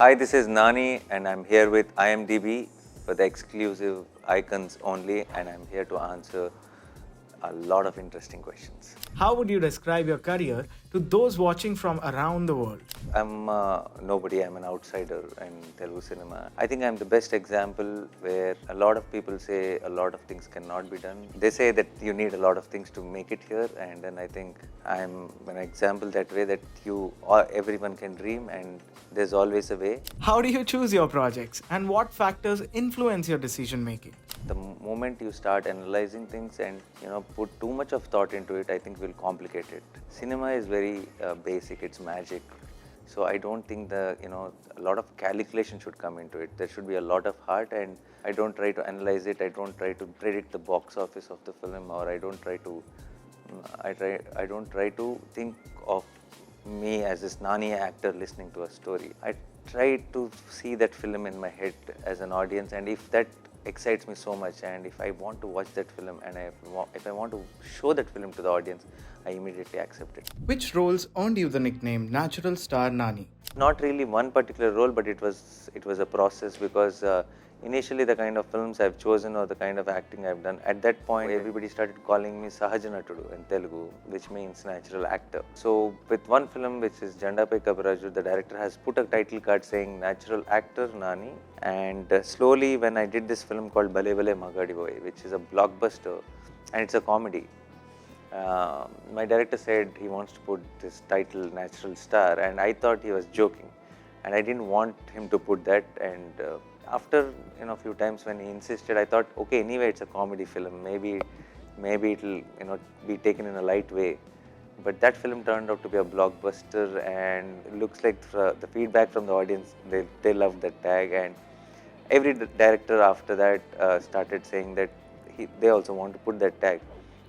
Hi, this is Nani and I'm here with IMDb for the exclusive icons only, and I'm here to answer a lot of interesting questions. How would you describe your career to those watching from around the world? I'm nobody, I'm an outsider in Telugu cinema. I think I'm the best example where a lot of people say a lot of things cannot be done. They say that you need a lot of things to make it here, and then I think I'm an example that way that everyone can dream and there's always a way. How do you choose your projects and what factors influence your decision making? The moment you start analyzing things and put too much of thought into it, I think will complicate it. Cinema is very basic, it's magic. So I don't think a lot of calculation should come into it. There should be a lot of heart, and I don't try to analyze it. I don't try to predict the box office of the film, or I don't try to think of me as this Nani actor listening to a story. I try to see that film in my head as an audience, and if that excites me so much, and if I want to watch that film, and if I want to show that film to the audience, I immediately accept it. Which roles earned you the nickname Natural Star Nani? Not really one particular role, but it was a process, because initially the kind of films I've chosen or the kind of acting I've done, at that point everybody started calling me Sahaja Natudu in Telugu, which means natural actor. So with one film, which is Jandapai Kabaraju, the director has put a title card saying natural actor Nani, and slowly when I did this film called Bale Bale Magadi Boy, which is a blockbuster and it's a comedy, my director said he wants to put this title Natural Star, and I thought he was joking, and I didn't want him to put that. And after a few times when he insisted, I thought, okay, anyway it's a comedy film, maybe it'll be taken in a light way. But that film turned out to be a blockbuster, and it looks like the feedback from the audience, they loved that tag, and every director after that started saying that they also want to put that tag.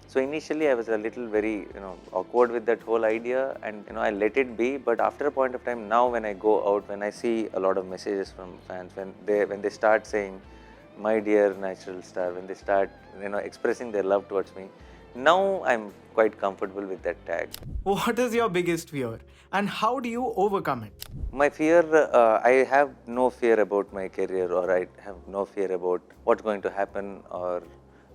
So initially I was a little very awkward with that whole idea, and I let it be. But after a point of time, now when I go out, when I see a lot of messages from fans, when they start saying my dear natural star, when they start expressing their love towards me, now I'm quite comfortable with that tag. What is your biggest fear and how do you overcome it? My fear, I have no fear about my career, or I have no fear about what's going to happen, or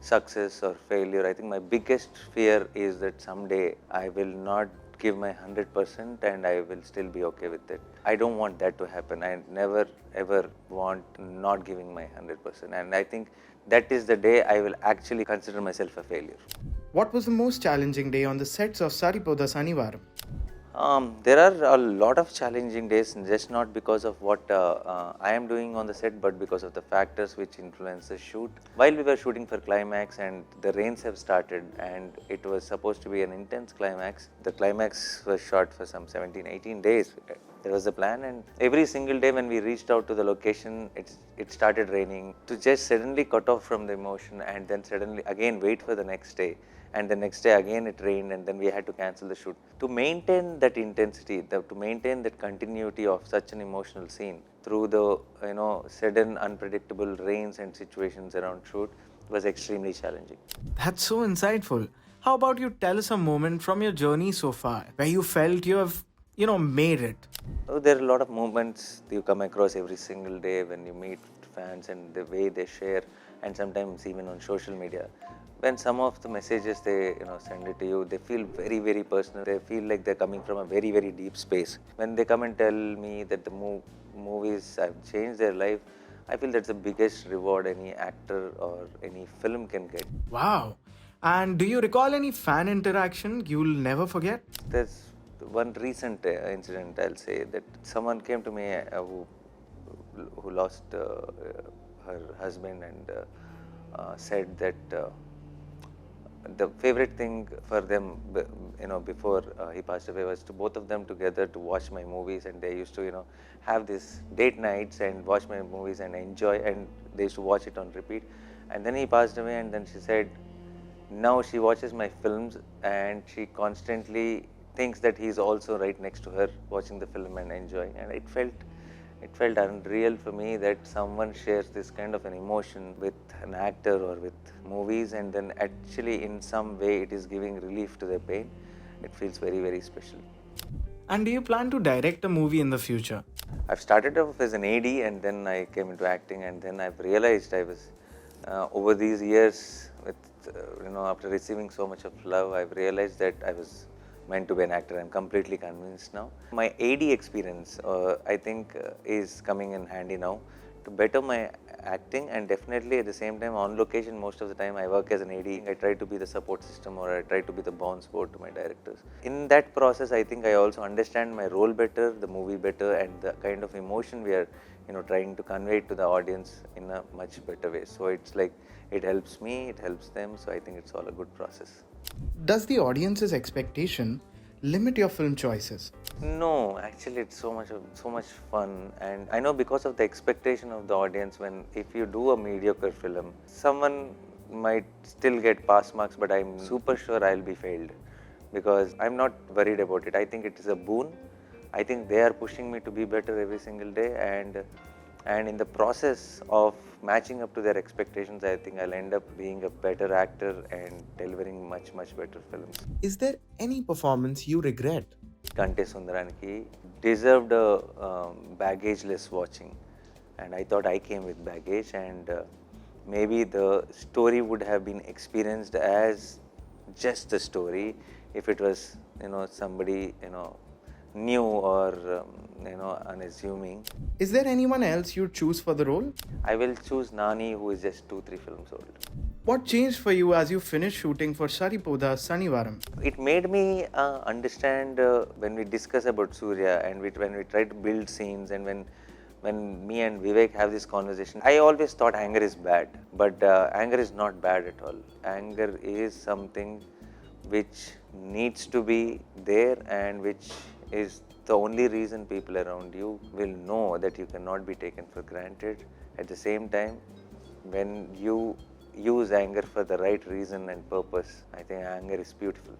success or failure. I think my biggest fear is that someday I will not give my 100% and I will still be okay with it. I don't want that to happen. I never ever want not giving my 100%, and I think that is the day I will actually consider myself a failure. What was the most challenging day on the sets of Saripodhaa Sanivaaram? There are a lot of challenging days, just not because of what I am doing on the set, but because of the factors which influence the shoot. While we were shooting for climax and the rains have started, and it was supposed to be an intense climax, the climax was shot for some 17-18 days. There was a plan, and every single day when we reached out to the location, it started raining. To just suddenly cut off from the emotion and then suddenly again wait for the next day, and the next day again it rained, and then we had to cancel the shoot. To maintain that intensity, to maintain that continuity of such an emotional scene through the sudden unpredictable rains and situations around shoot was extremely challenging. That's so insightful. How about you tell us a moment from your journey so far where you felt you have made it? Oh, there are a lot of moments you come across every single day when you meet fans, and the way they share, and sometimes even on social media. When some of the messages they send it to you, they feel very, very personal. They feel like they're coming from a very, very deep space. When they come and tell me that the movies have changed their life, I feel that's the biggest reward any actor or any film can get. Wow. And do you recall any fan interaction you'll never forget? There's one recent incident, I'll say, that someone came to me who lost her husband, and said that the favorite thing for them before he passed away was to both of them together to watch my movies, and they used to have these date nights and watch my movies and enjoy, and they used to watch it on repeat. And then he passed away, and then she said now she watches my films and she constantly thinks that he's also right next to her watching the film and enjoying. And it felt unreal for me that someone shares this kind of an emotion with an actor or with movies, and then actually in some way it is giving relief to their pain. It feels very, very special. And do you plan to direct a movie in the future? I've started off as an AD and then I came into acting, and then I've realized I was over these years with after receiving so much of love, I've realized that I was meant to be an actor. I'm completely convinced now. My AD experience, I think, is coming in handy now to better my acting, and definitely at the same time on location most of the time I work as an AD. I try to be the support system, or I try to be the bond sport to my directors. In that process I think I also understand my role better, the movie better, and the kind of emotion we are trying to convey to the audience in a much better way. So it's like it helps me, it helps them, so I think it's all a good process. Does the audience's expectation limit your film choices? No, actually it's so much fun, and I know because of the expectation of the audience, when if you do a mediocre film, someone might still get pass marks, but I'm super sure I'll be failed because I'm not worried about it. I think it is a boon. I think they are pushing me to be better every single day, and in the process of matching up to their expectations, I think I'll end up being a better actor and delivering much better films. Is there any performance you regret? Kante Sundaraniki deserved a baggage-less watching, and I thought I came with baggage, and maybe the story would have been experienced as just the story if it was somebody new or unassuming. Is there anyone else you'd choose for the role? I will choose Nani, who is just 2-3 films old. What changed for you as you finished shooting for Saripodhaa Sanivaaram? It made me understand when we discuss about Surya, and when we try to build scenes, and when me and Vivek have this conversation, I always thought anger is bad, but anger is not bad at all. Anger is something which needs to be there, and which is the only reason people around you will know that you cannot be taken for granted. At the same time, when you use anger for the right reason and purpose, I think anger is beautiful.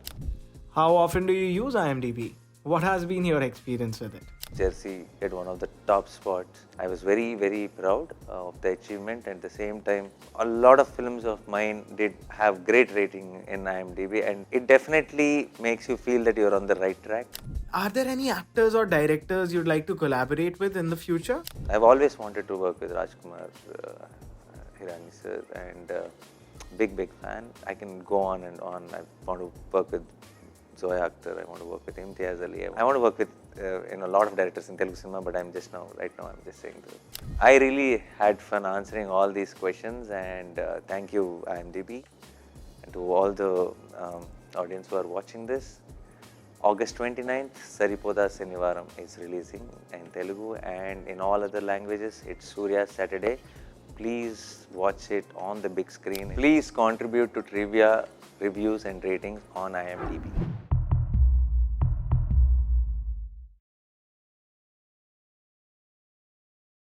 How often do you use IMDb? What has been your experience with it? Jersey get one of the top spots. I was very proud of the achievement. At the same time, a lot of films of mine did have great rating in IMDb, and it definitely makes you feel that you're on the right track. Are there any actors or directors you'd like to collaborate with in the future? I've always wanted to work with Rajkumar Hirani sir, and big fan. I can go on and on. I want to work with Zoya Akhtar, I want to work with Imtiaz Ali. I want to work with a lot of directors in Telugu cinema, but right now I'm just saying that. I really had fun answering all these questions, and thank you IMDb, and to all the audience who are watching this. August 29th, Saripodhaa Sanivaaram is releasing in Telugu, and in all other languages it's Surya Saturday. Please watch it on the big screen. Please contribute to trivia, reviews and ratings on IMDb.